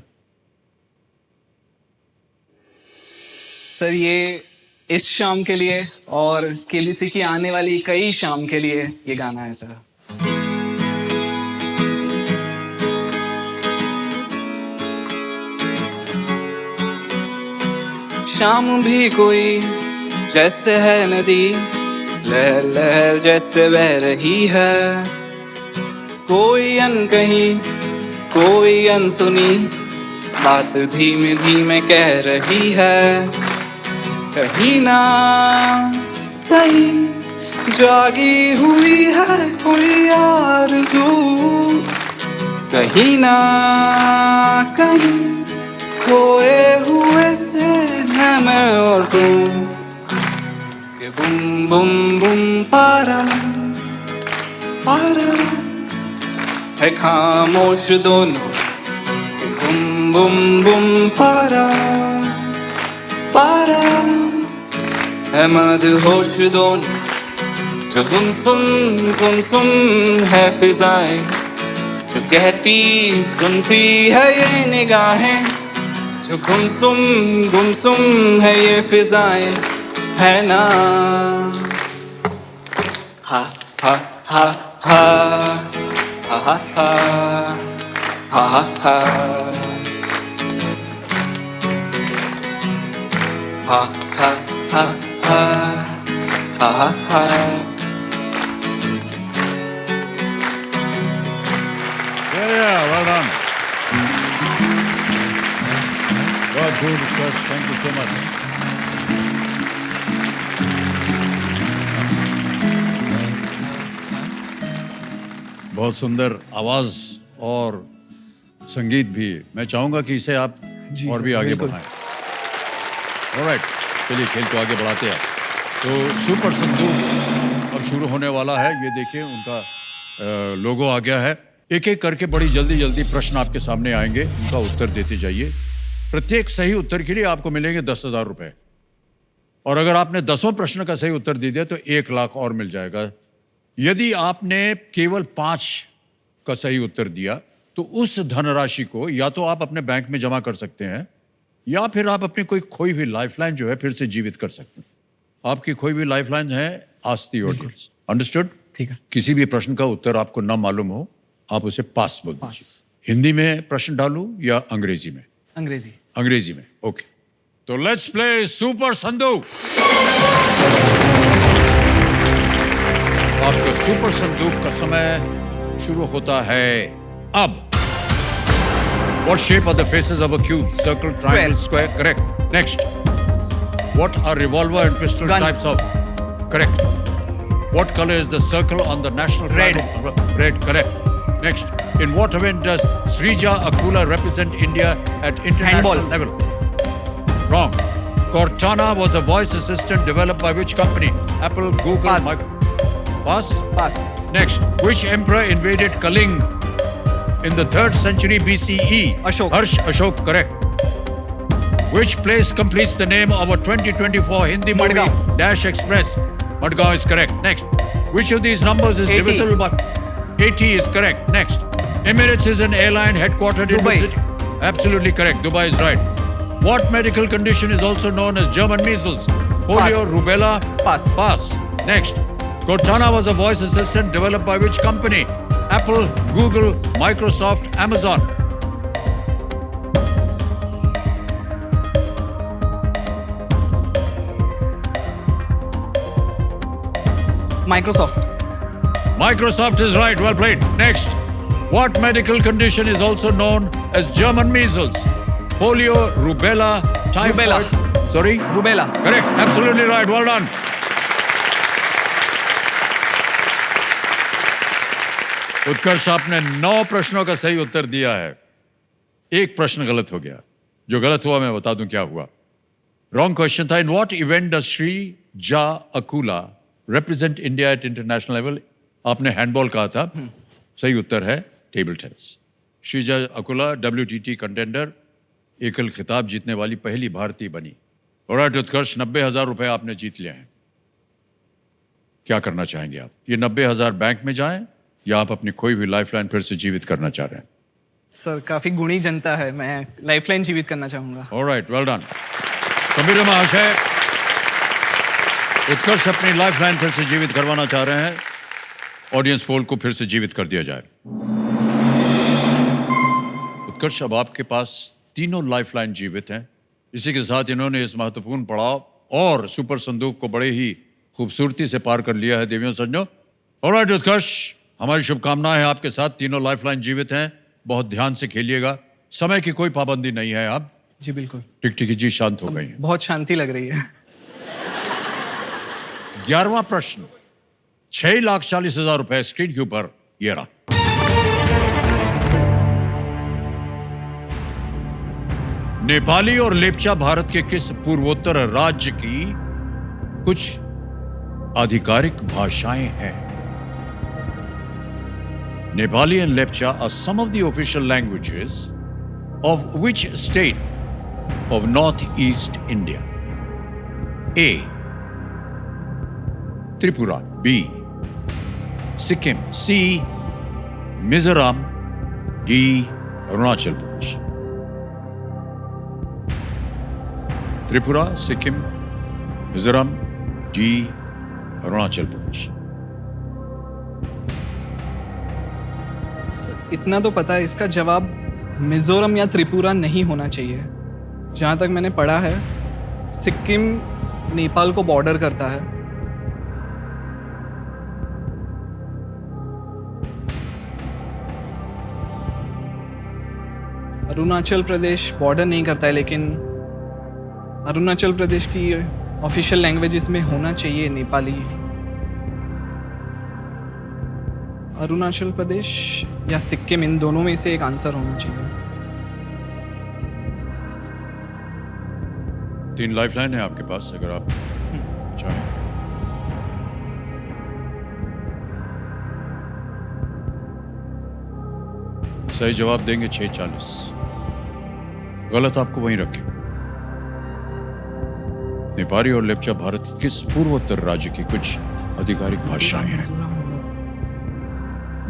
सर, ये इस शाम के लिए और केबीसी की आने वाली कई शाम के लिए ये गाना है सर। शाम भी कोई जैसे है नदी, लहर लहर जैसे बह रही है, कोई अनकही कोई अनसुनी बात धीमे धीमे कह रही है। कहीं ना कहीं जागी हुई है कोई आरज़ू, कहीं ना कहीं खोए हुए से है मैं और तू, कि बुम बुम बुम पारा पारा है खामोश दोनों, कि बुम बुम बुम पारा पारा है मदहोश दोनों। जो गुमसुम है फिजाएं, जो कहती सुनती है ये निगाहें, जो गुमसुम है ये फिजाएं, है ना? हा हा हा हा हा हा हा हा हा ha ha ha ha ha ha ha। Yeah, well done. Well, good, Utkarsh. Thank you so much. बहुत सुंदर आवाज और संगीत भी। मैं चाहूंगा कि इसे आप और भी आगे बढ़ाएं। ऑलराइट, चलिए खेल को आगे बढ़ाते हैं। तो सुपर संधू अब शुरू होने वाला है। ये देखिए, उनका लोगो आ गया है। एक एक करके बड़ी जल्दी जल्दी प्रश्न आपके सामने आएंगे, उनका उत्तर देते जाइए। प्रत्येक सही उत्तर के लिए आपको मिलेंगे 10,000 रुपए। और अगर आपने 10 प्रश्न का सही उत्तर दे दिया तो 1 लाख और मिल जाएगा। यदि आपने केवल 5 का सही उत्तर दिया तो उस धनराशि को या तो आप अपने बैंक में जमा कर सकते हैं या फिर आप अपनी कोई खोई हुई लाइफलाइन जो है फिर से जीवित कर सकते हैं। आपकी खोई हुई लाइफलाइन है आस्ती होटल्स। अंडरस्टूड? ठीक है। किसी भी प्रश्न का उत्तर आपको ना मालूम हो आप उसे पास बोल दीजिए। हिंदी में प्रश्न डालूं या अंग्रेजी में? अंग्रेजी। अंग्रेजी में, ओके। तो लेट्स प्ले सुपर संदूक। आपका सुपर संदूक का समय शुरू होता है अब। What shape are the faces of a cube? Circle, triangle, square. Correct. Next. What are revolver and pistol Guns. types of? Correct. What color is the circle on the national flag? Red. Correct. Next. In what event does Srija Akula represent India at international Handball. level? Wrong. Cortana was a voice assistant developed by which company? Apple, Google, Pass. Pass? Pass. Next. Which emperor invaded Kaling in the 3rd century BCE? Ashok. Harsh Ashok, correct. Which place completes the name of a 2024 Hindi movie? Madgaon. Dash Express. Madgaon is correct. Next. Which of these numbers is 80. divisible by 80 is correct. Next. Emirates is an airline headquartered Dubai. in which city? Absolutely correct. Dubai is right. What medical condition is also known as German measles? Polio, Pass. rubella? Pass. Pass. Next. Cortana was a voice assistant developed by which company? Apple, Google, Microsoft, Amazon. Microsoft. Microsoft is right. Well played. Next. What medical condition is also known as German measles? Polio, rubella, typhoid. Rubella. Sorry? Rubella. Correct. Absolutely right. Well done. उत्कर्ष, आपने 9 प्रश्नों का सही उत्तर दिया है। एक प्रश्न गलत हो गया। जो गलत हुआ मैं बता दूं क्या हुआ। रॉन्ग क्वेश्चन था, in what event does Sreeja Akula represent India at international level? आपने हैंडबॉल कहा था, सही उत्तर है table tennis. Sreeja Akula WTT contender, एकल खिताब जीतने वाली पहली भारतीय बनी। ऑलराइट उत्कर्ष, 90,000 रुपए आपने जीत लिए हैं। क्या करना चाहेंगे आप? ये 90,000 बैंक में जाएं या आप अपनी खोई हुई लाइफलाइन फिर से जीवित करना चाह रहे हैं? सर काफी गुणी जनता है, मैं लाइफलाइन जीवित करना चाहूंगा। Alright, well done. समीर महाशय, उत्कर्ष अपनी लाइफलाइन फिर से जीवित करवाना चाह रहे हैं। ऑडियंस पोल को फिर से जीवित कर दिया जाए। उत्कर्ष, अब आपके पास तीनों लाइफलाइन जीवित हैं। इसी के साथ इन्होंने इस महत्वपूर्ण पड़ाव और सुपर संदूक को बड़े ही खूबसूरती से पार कर लिया है। देवियों सज्जनों, ऑलराइट उत्कर्ष, हमारी शुभकामनाएं हैं आपके साथ। तीनों लाइफलाइन जीवित हैं। बहुत ध्यान से खेलिएगा। समय की कोई पाबंदी नहीं है। आप जी बिल्कुल। टिकटिकी जी शांत हो गई हैं। बहुत शांति लग रही है। 11वां प्रश्न, 6,40,000 रुपए स्क्रीन के ऊपर ये रहा। नेपाली और लेप्चा भारत के किस पूर्वोत्तर राज्य की कुछ आधिकारिक भाषाएं हैं? Nepali and Lepcha are some of the official languages of which state of northeast India? A. Tripura. B. Sikkim. C. Mizoram. D. Arunachal Pradesh. Tripura, Sikkim, Mizoram. D. Arunachal Pradesh. इतना तो पता है, इसका जवाब मिजोरम या त्रिपुरा नहीं होना चाहिए। जहाँ तक मैंने पढ़ा है, सिक्किम नेपाल को बॉर्डर करता है। अरुणाचल प्रदेश बॉर्डर नहीं करता है, लेकिन अरुणाचल प्रदेश की ऑफिशियल लैंग्वेजेस में होना चाहिए नेपाली। अरुणाचल प्रदेश या सिक्किम, इन दोनों में से एक आंसर होना चाहिए। 3 लाइफलाइन है आपके पास, अगर आप चाहें। सही जवाब देंगे 6,40, गलत आपको वहीं रखें। नेपाली और लेप्चा भारत की किस पूर्वोत्तर राज्य की कुछ आधिकारिक भाषाएं हैं?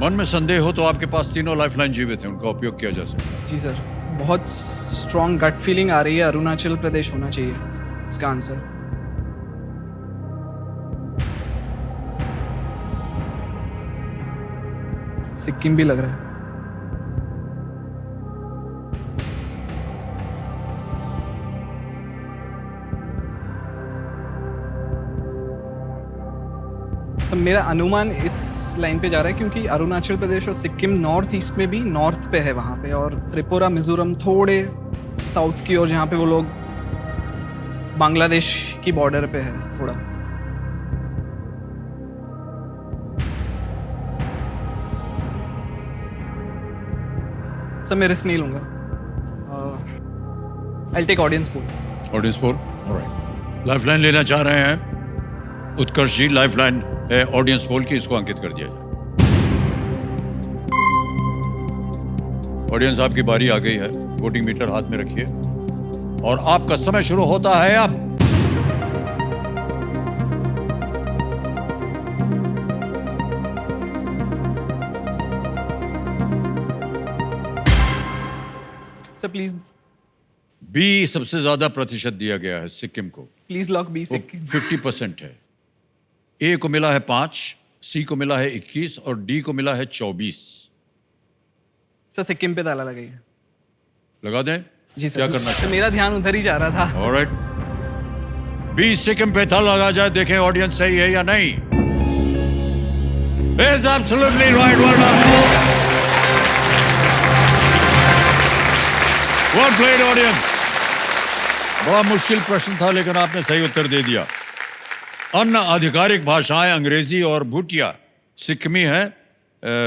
मन में संदेह हो तो आपके पास तीनों लाइफलाइन जीवित हैं, उनका उपयोग किया जा सकता है। जी सर, बहुत स्ट्रॉन्ग गट फीलिंग आ रही है, अरुणाचल प्रदेश होना चाहिए इसका आंसर। सिक्किम भी लग रहा है। सर मेरा अनुमान इस लाइन पे जा रहा है क्योंकि अरुणाचल प्रदेश और सिक्किम नॉर्थ ईस्ट में भी नॉर्थ पे है वहाँ पे, और त्रिपुरा मिजोरम थोड़े साउथ की ओर जहाँ पे वो लोग बांग्लादेश की बॉर्डर पे है थोड़ा। सर मैं रिस्क नहीं लूंगा। I take audience poll. Audience poll, alright. Lifeline लेना चाह रहे हैं उत्कर्ष जी, लाइफलाइन है ऑडियंस पोल की, इसको अंकित कर दिया जाए। ऑडियंस आपकी बारी आ गई है, वोटिंग मीटर हाथ में रखिए और आपका समय शुरू होता है अब। सर प्लीज बी सबसे ज्यादा प्रतिशत दिया गया है सिक्किम को, प्लीज लॉक बी सिक्किम। 50% है। ए को मिला है 5, सी को मिला है 21 और डी को मिला है 24। सर सिक्किम पे ताला लगाइए। लगा दें? जी सर। क्या करना सर मेरा ध्यान उधर ही जा रहा था। ऑलराइट, बी सिक्किम पे ताला लगा जाए, देखें ऑडियंस सही है या नहीं। Is absolutely right. Well done. Well played audience. बड़ा मुश्किल प्रश्न था लेकिन आपने सही उत्तर दे दिया। अन्य आधिकारिक भाषाएं अंग्रेजी और भूटिया सिक्किमी है।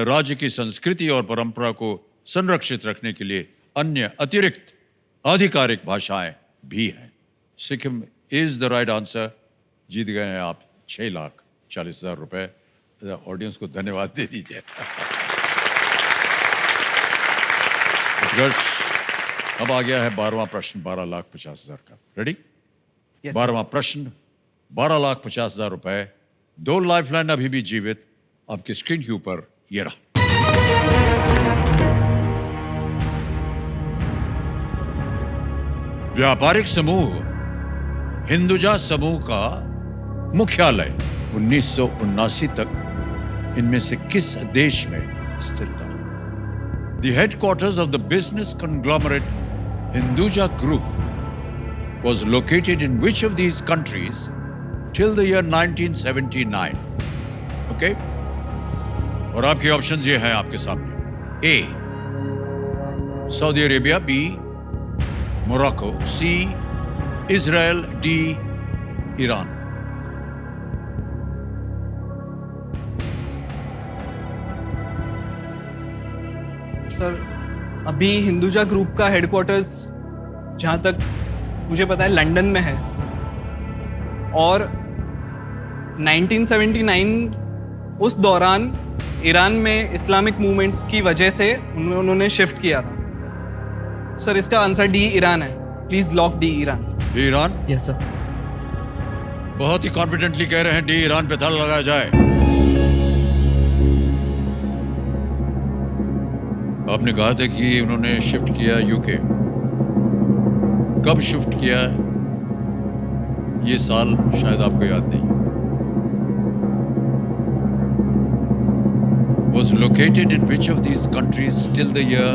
राज्य की संस्कृति और परंपरा को संरक्षित रखने के लिए अन्य अतिरिक्त आधिकारिक भाषाएं भी हैं। Sikkim is the right answer. जीत गए हैं आप 6,40,000 रुपए। ऑडियंस को धन्यवाद दे दीजिए। अब आ गया है 12वां प्रश्न, 12,50,000 का। रेडी? Yes, 12वां प्रश्न, 12,50,000 रुपए। 2 लाइफलाइन अभी भी जीवित आपकी स्क्रीन के ऊपर ये रहा। व्यापारिक समूह हिंदुजा समूह का मुख्यालय 1979 तक इनमें से किस देश में स्थित था? The headquarters of the business conglomerate Hinduja Group was located in which of these countries till the year 1979? Okay? और आपके ऑप्शंस ये हैं आपके सामने। A, Saudi Arabia, B, Morocco, C, Israel, D, Iran. Sir अभी हिंदुजा ग्रुप का headquarters जहाँ तक मुझे पता है लंदन में है, और 1979 उस दौरान ईरान में इस्लामिक मूवमेंट्स की वजह से उन्होंने शिफ्ट किया था। सर इसका आंसर डी ईरान है। Please lock D Iran. Iran? Yes sir. बहुत ही कॉन्फिडेंटली कह रहे हैं डी ईरान पे ताला लगाया जाए। आपने कहा था कि उन्होंने शिफ्ट किया यूके। कब शिफ्ट किया ये साल शायद आपको याद नहीं। Was located in which of these countries till the year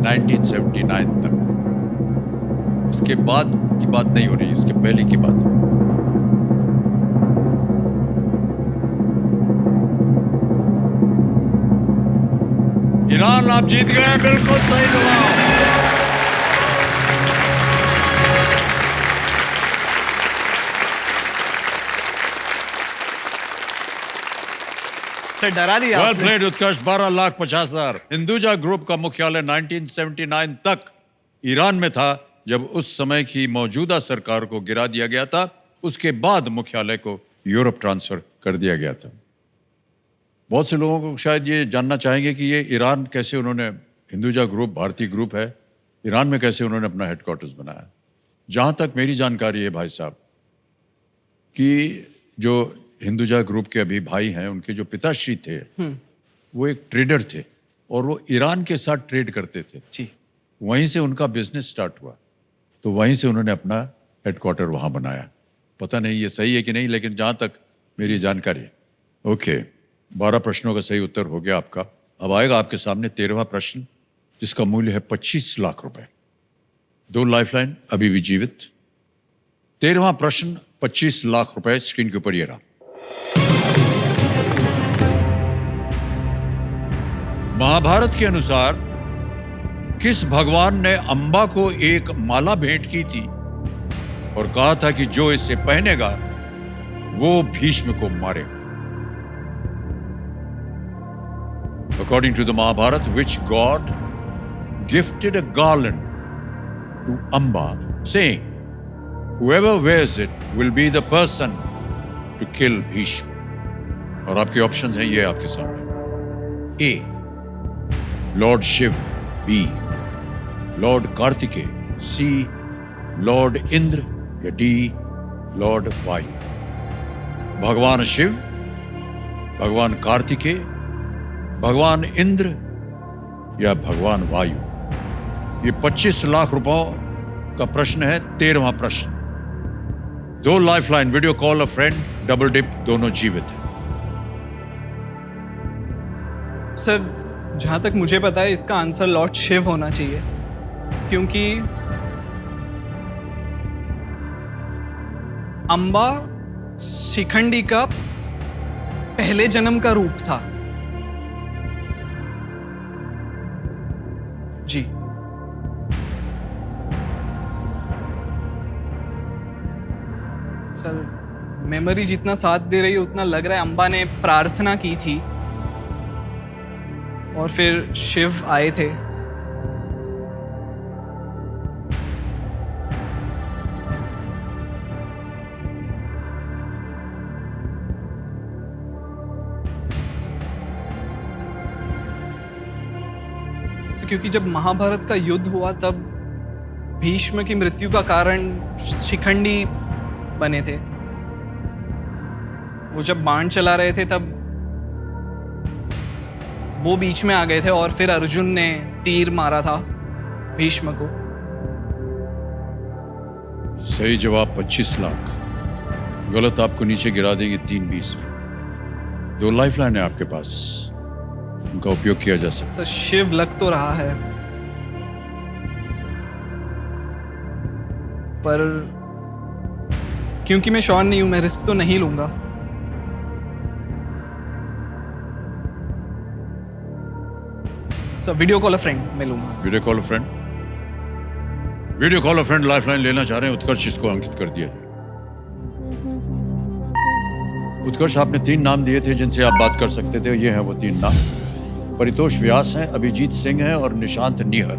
1979 तक? उसके बाद की बात नहीं हो रही, उसके पहले की बात हो रही। ईरान आप जीत गए, बिल्कुल सही जवाब। सर डरा दिया वेल आपने। प्लेड उत्कर्ष। 12,50,000। हिंदुजा ग्रुप का मुख्यालय 1979 तक ईरान में था, जब उस समय की मौजूदा सरकार को गिरा दिया गया था। उसके बाद मुख्यालय को यूरोप ट्रांसफर कर दिया गया था। बहुत से लोगों को शायद ये जानना चाहेंगे कि ये ईरान कैसे, उन्होंने हिंदुजा ग्रुप भारतीय ग्रुप है, ईरान में कैसे उन्होंने अपना हेडक्वार्टर्स बनाया। जहाँ तक मेरी जानकारी है भाई साहब, कि जो हिंदुजा ग्रुप के अभी भाई हैं, उनके जो पिताश्री थे वो एक ट्रेडर थे और वो ईरान के साथ ट्रेड करते थे। जी। वहीं से उनका बिजनेस स्टार्ट हुआ, तो वहीं से उन्होंने अपना हेडक्वार्टर वहाँ बनाया। पता नहीं ये सही है कि नहीं, लेकिन जहाँ तक मेरी जानकारी है। ओके, 12 प्रश्नों का सही उत्तर हो गया आपका। अब आएगा आपके सामने 13वां प्रश्न, जिसका मूल्य है 25 लाख रुपए। 2 लाइफलाइन अभी भी जीवित। 13वां प्रश्न 25 लाख रुपए, स्क्रीन के ऊपर ये रहा। महाभारत के अनुसार किस भगवान ने अंबा को एक माला भेंट की थी और कहा था कि जो इसे पहनेगा वो भीष्म को मारेगा? According to the Mahabharata, which god gifted a garland to Amba, saying, "Whoever wears it will be the person to kill Bhishma." और आपके ऑप्शंस हैं ये आपके सामने। A, lord Shiv. B, lord Kartikeya. C, lord Indra. या D, लॉर्ड वायु। भगवान शिव, भगवान कार्तिकेय, भगवान इंद्र या भगवान वायु? ये 25 लाख रुपयों का प्रश्न है। 13वां प्रश्न। 2 lifeline, video call a friend, double dip, दोनों जीवित हैं। सर, जहां तक मुझे पता है इसका आंसर लॉर्ड शिव होना चाहिए, क्योंकि अंबा शिखंडी का पहले जन्म का रूप था। जी। सर, मेमोरी जितना साथ दे रही है उतना लग रहा है अंबा ने प्रार्थना की थी और फिर शिव आए थे। क्योंकि जब महाभारत का युद्ध हुआ तब भीष्म की मृत्यु का कारण शिखंडी बने थे। वो जब बाण चला रहे थे तब वो बीच में आ गए थे और फिर अर्जुन ने तीर मारा था भीष्म को। सही जवाब 25 लाख। गलत आपको नीचे गिरा देंगे 3-20 में। 2 लाइफलाइन है आपके पास, उनका उपयोग किया जा सकता है। सर, शिव लग तो रहा है, पर क्योंकि मैं श्योर नहीं हूं, मैं रिस्क तो नहीं लूंगा। Sir, video call a friend मैं लूंगा। Video call a friend. Video call a friend lifeline लेना चाह रहे हैं उत्कर्ष, इसको अंकित कर दिया जाए। उत्कर्ष, आपने 3 नाम दिए थे जिनसे आप बात कर सकते थे, ये हैं वो 3 नाम। परितोष व्यास हैं, अभिजीत सिंह हैं और निशांत निहर।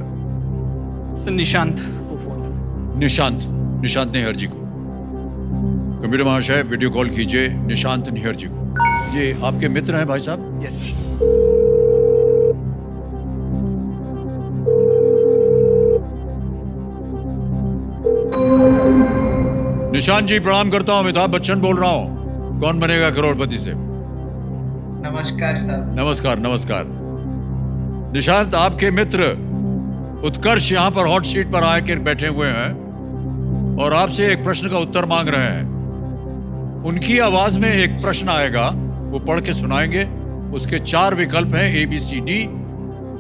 सर, निशांत को फोन। निशांत निहर जी को। कंप्यूटर महाशय, वीडियो कॉल कीजिए निशांत निहर जी को। ये आपके मित्र हैं भाई साहब? यस। निशांत जी, प्रणाम करता हूं। अमिताभ बच्चन बोल रहा हूं। कौन बनेगा करोड़पति से? नमस्कार सर। नमस्कार। निशांत, आपके मित्र उत्कर्ष यहाँ पर हॉट सीट पर आकर बैठे हुए हैं और आपसे एक प्रश्न का उत्तर मांग रहे हैं। उनकी आवाज में एक प्रश्न आएगा, वो पढ़ के सुनाएंगे। उसके 4 विकल्प हैं, ABCD,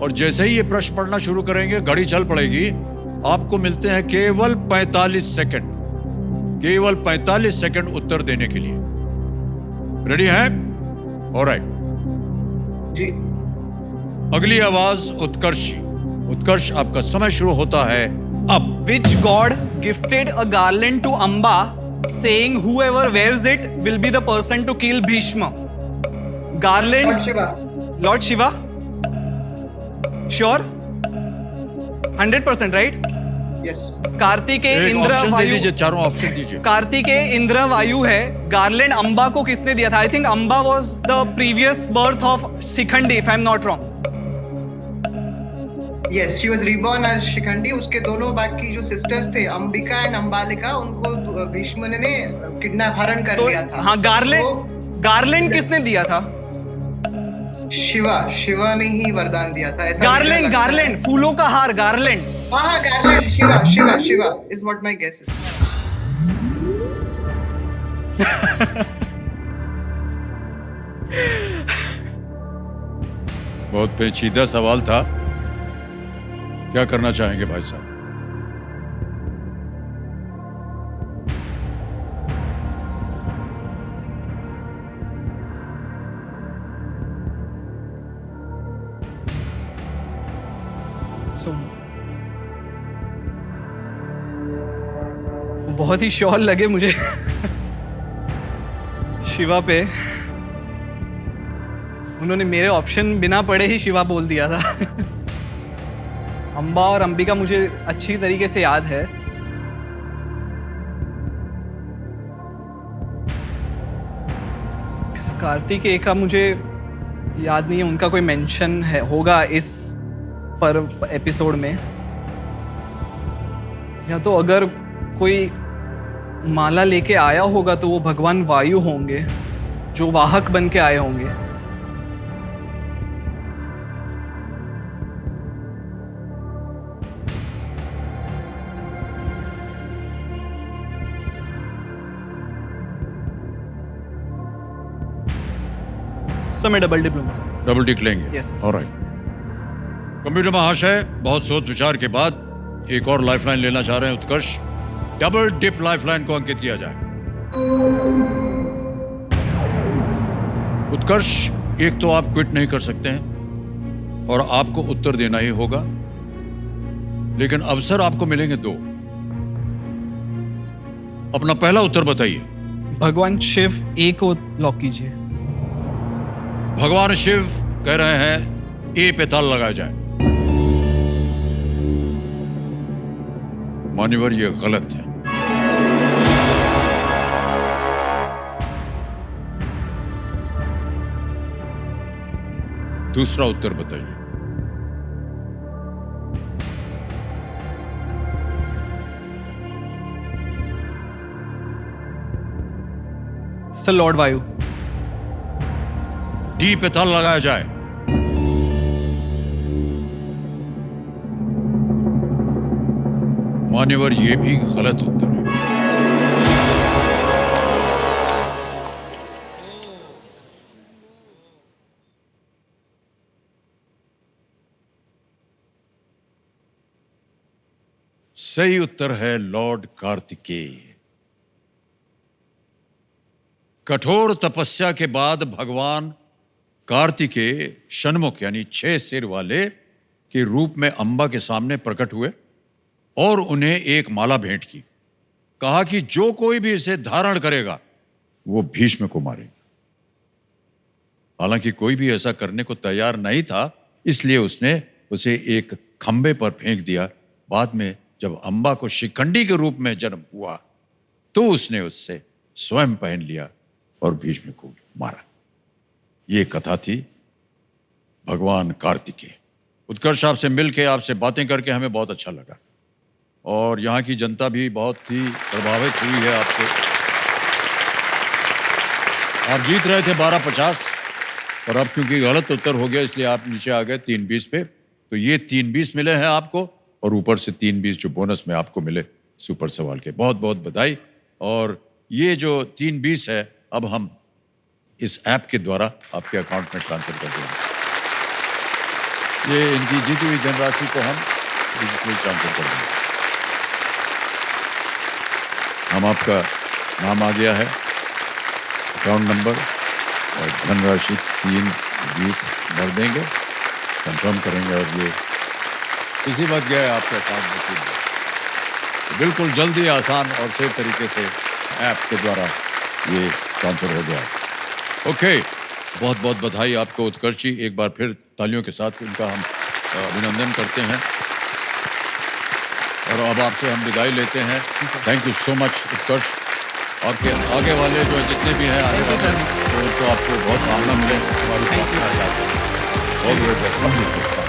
और जैसे ही ये प्रश्न पढ़ना शुरू करेंगे घड़ी चल पड़ेगी। आपको मिलते हैं केवल 45 सेकंड, केवल 45 सेकंड उत्तर देने के लिए। रेडी हैं? ऑलराइट। जी। अगली आवाज उत्कर्ष। उत्कर्ष, आपका समय शुरू होता है अब। Which god gifted a garland to Amba, saying whoever wears it will be the person to kill Bhishma? Garland. Lord Shiva. Lord Shiva? Sure? 100% right? Yes. Kartikeya, एक इंद्र, ऑप्शन दे वायु। दीजिए, चारों ऑप्शन दीजिए। कार्तिकेय, इंद्र, वायु है। गार्लैंड अंबा को किसने दिया था? I think Amba was the previous birth of Shikhandi, if I am not wrong. Yes, she was reborn as Shikhandi. उसके दोनों बाकी जो सिस्टर्स थे, अंबिका एंड अंबालिका, उनको भीष्म ने किडनैप हरण कर तो लिया था. हाँ, तो गार्लैंड किसने दिया था? शिवा ने ही वरदान दिया था. ऐसा गार्लैंड, मुझे लगता है. गार्लैंड, फूलों का हार, गार्लैंड. हाँ, garland. Shiva is what my guess is. बहुत पेचीदा सवाल था। क्या करना चाहेंगे भाई साहब? बहुत ही श्योर लगे मुझे शिवा पे। उन्होंने मेरे ऑप्शन बिना पढ़े ही शिवा बोल दिया था। अंबा और अंबिका मुझे अच्छी तरीके से याद है। कार्तिकेय का मुझे याद नहीं है, उनका कोई मेंशन है होगा इस पर एपिसोड में, या तो अगर कोई माला लेके आया होगा तो वो भगवान वायु होंगे, जो वाहक बन के आए होंगे। समय डबल डिप लूंगा। डबल टिक लेंगे? Yes, sir. ऑलराइट। कंप्यूटर महाशय, बहुत सोच विचार के बाद एक और लाइफलाइन लेना चाह रहे हैं उत्कर्ष। डबल डिप लाइफलाइन को अंकित किया जाए। उत्कर्ष, एक तो आप क्विट नहीं कर सकते हैं और आपको उत्तर देना ही होगा, लेकिन अवसर आपको मिलेंगे दो। अपना पहला उत्तर बताइए। भगवान शिव ए को लॉक कीजिए। भगवान शिव कह रहे हैं ए पे ताल लगाया जाए। मान्यवर, ये गलत है। दूसरा उत्तर बताइए। सर, लॉर्ड वायु। डी पे ताल लगाया जाए। मान्यवर, ये भी गलत उत्तर है। सही उत्तर है लॉर्ड कार्तिकेय। कठोर तपस्या के बाद भगवान कार्तिकेय षण्मुख यानी 6 सिर वाले के रूप में अंबा के सामने प्रकट हुए और उन्हें एक माला भेंट की। कहा कि जो कोई भी इसे धारण करेगा वो भीष्म को मारेगा। हालांकि कोई भी ऐसा करने को तैयार नहीं था, इसलिए उसने उसे एक खंबे पर फेंक दिया। बाद में जब अंबा को शिखंडी के रूप में जन्म हुआ तो उसने उससे स्वयं पहन लिया और भीष्म को मारा। ये कथा थी भगवान कार्तिकेय। उत्कर्ष, आपसे मिलके, आपसे बातें करके हमें बहुत अच्छा लगा और यहाँ की जनता भी बहुत ही प्रभावित हुई है आपसे। आप जीत रहे थे 1250 और अब क्योंकि गलत उत्तर हो गया इसलिए आप नीचे आ गए 320 पे। तो ये 320 मिले हैं आपको और ऊपर से 320 जो बोनस में आपको मिले सुपर सवाल के। बहुत बहुत बधाई। और ये जो 320 है अब हम इस ऐप के द्वारा आपके अकाउंट में ट्रांसफर कर देंगे। ये इनकी जीती हुई धनराशि को हम डिजिटली ट्रांसफर कर देंगे। हम आपका नाम आ गया है, अकाउंट नंबर और धनराशि 320 भर देंगे, कंफर्म करेंगे और ये इसी वक्त गए आपके अकाउंट में 320। बिल्कुल जल्दी, आसान और सेफ तरीके से ऐप के द्वारा ये ट्रांसफर हो गया। ओके, बहुत बहुत बधाई आपको उत्कर्ष जी। एक बार फिर तालियों के साथ उनका हम अभिनंदन करते हैं और अब आपसे हम विदाई लेते हैं। थैंक यू सो मच उत्कर्ष। आपके आगे वाले जो जितने भी हैं आगे वाले तो उनको आपको बहुत कामना मिले। बहुत बहुत